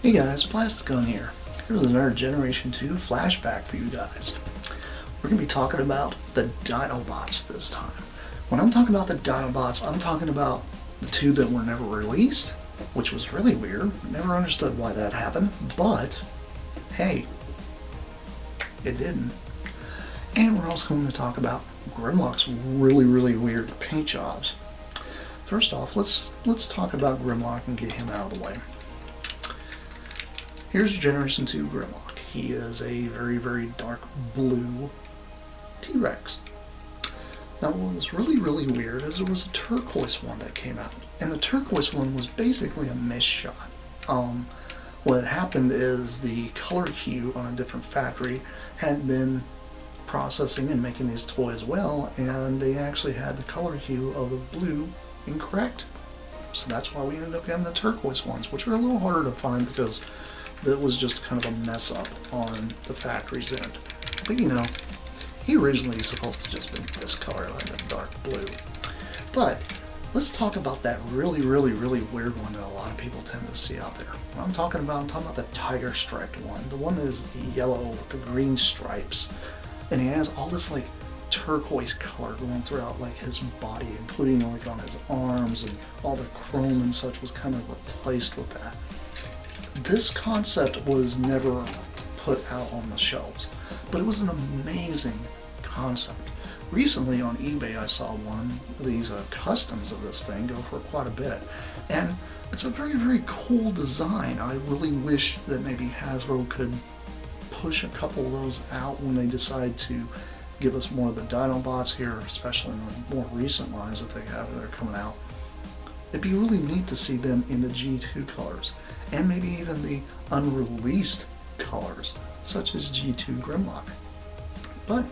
Hey guys, Plasticon here. Here's another Generation 2 flashback for you guys. We're going to be talking about the Dinobots this time. When I'm talking about the Dinobots, I'm talking about the two that were never released, which was really weird. Never understood why that happened, but hey, it didn't. And we're also going to talk about Grimlock's really weird paint jobs. First off, let's talk about Grimlock and get him out of the way. Here's Generation 2 Grimlock. He is a very dark blue T-Rex. Now what was really weird is there was a turquoise one that came out. And the turquoise one was basically a miss shot. What happened is the color hue on a different factory had been processing and making these toys well, and they actually had the color hue of the blue incorrect. So that's why we ended up getting the turquoise ones, which are a little harder to find because that was just kind of a mess up on the factory's end. But you know, he originally was supposed to just be this color, like a dark blue. But let's talk about that really weird one that a lot of people tend to see out there. What I'm talking about the tiger striped one. The one that is yellow with the green stripes. And he has all this like turquoise color going throughout like his body, including like on his arms, and all the chrome and such was kind of replaced with that. This concept was never put out on the shelves, but it was an amazing concept. Recently on eBay I saw one of these customs of this thing go for quite a bit, and it's a very cool design. I really wish that maybe Hasbro could push a couple of those out when they decide to give us more of the Dinobots here, especially in the more recent lines that they have that are coming out. It'd be really neat to see them in the G2 colors, and maybe even the unreleased colors, such as G2 Grimlock. But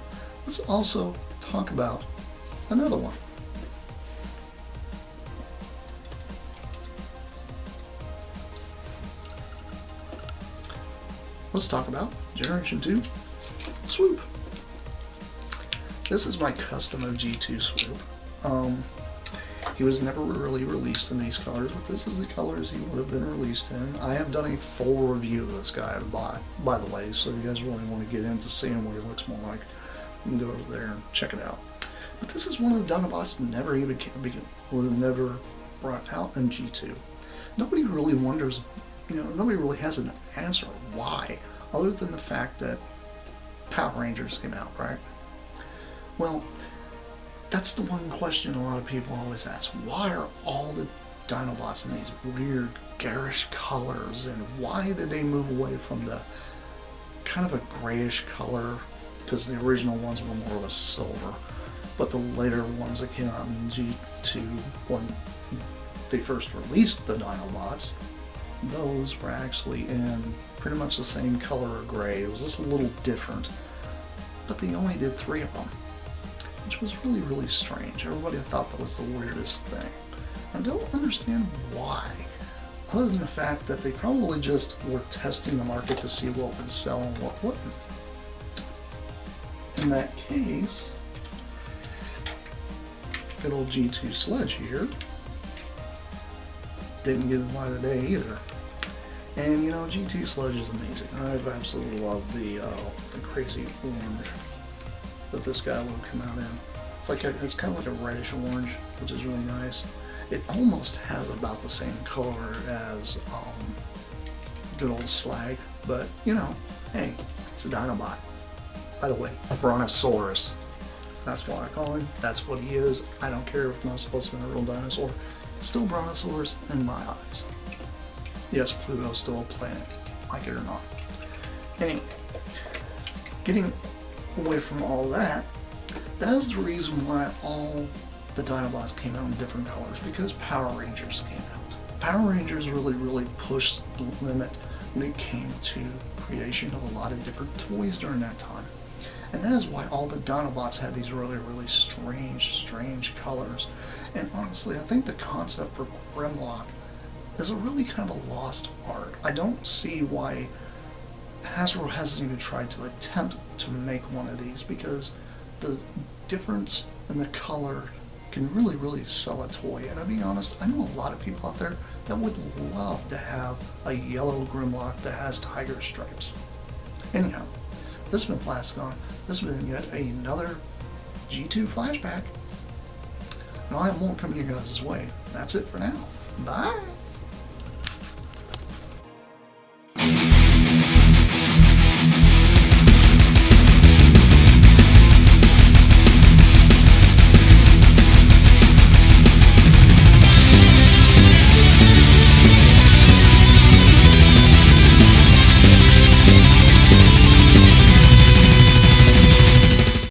let's also talk about another one. Let's talk about Generation 2 Swoop. This is my custom of G2 Swoop. He was never really released in these colors, but this is the colors he would have been released in. I have done a full review of this guy by the way, so if you guys really want to get into seeing what he looks more like, you can go over there and check it out. But this is one of the Dinobots that never even never brought out in G2. Nobody really wonders, nobody really has an answer why, other than the fact that Power Rangers came out, right? Well, that's the one question a lot of people always ask. Why are all the Dinobots in these weird, garish colors, and why did they move away from the kind of a grayish color? Because the original ones were more of a silver, but the later ones that came out in G2, when they first released the Dinobots, those were actually in pretty much the same color of gray. It was just a little different, but they only did 3 of them, which was really strange. Everybody thought that was the weirdest thing. I don't understand why, other than the fact that they probably just were testing the market to see what would sell and what wouldn't. In that case, good old G2 Sledge here didn't get the light of day either. And you know, G2 Sledge is amazing. I've absolutely loved the crazy orange that this guy will come out in. It's kind of like a reddish orange, which is really nice. It almost has about the same color as good old Slag, but you know, hey, it's a Dinobot. By the way, a Brontosaurus. That's what I call him. That's what he is. I don't care if it's not supposed to be a real dinosaur. Still Brontosaurus in my eyes. Yes, Pluto's still a planet, like it or not. Anyway, getting away from all that, that is the reason why all the Dinobots came out in different colors, because Power Rangers came out. Power Rangers really pushed the limit when it came to creation of a lot of different toys during that time. And that is why all the Dinobots had these really strange colors. And honestly, I think the concept for Grimlock is a really kind of a lost art. I don't see why Hasbro hasn't even tried to attempt to make one of these, because the difference in the color can really, really sell a toy. And I'll be honest, I know a lot of people out there that would love to have a yellow Grimlock that has tiger stripes. Anyhow, this has been Plasticon. This has been yet another G2 flashback. And I'll have more coming your guys' way. That's it for now. Bye!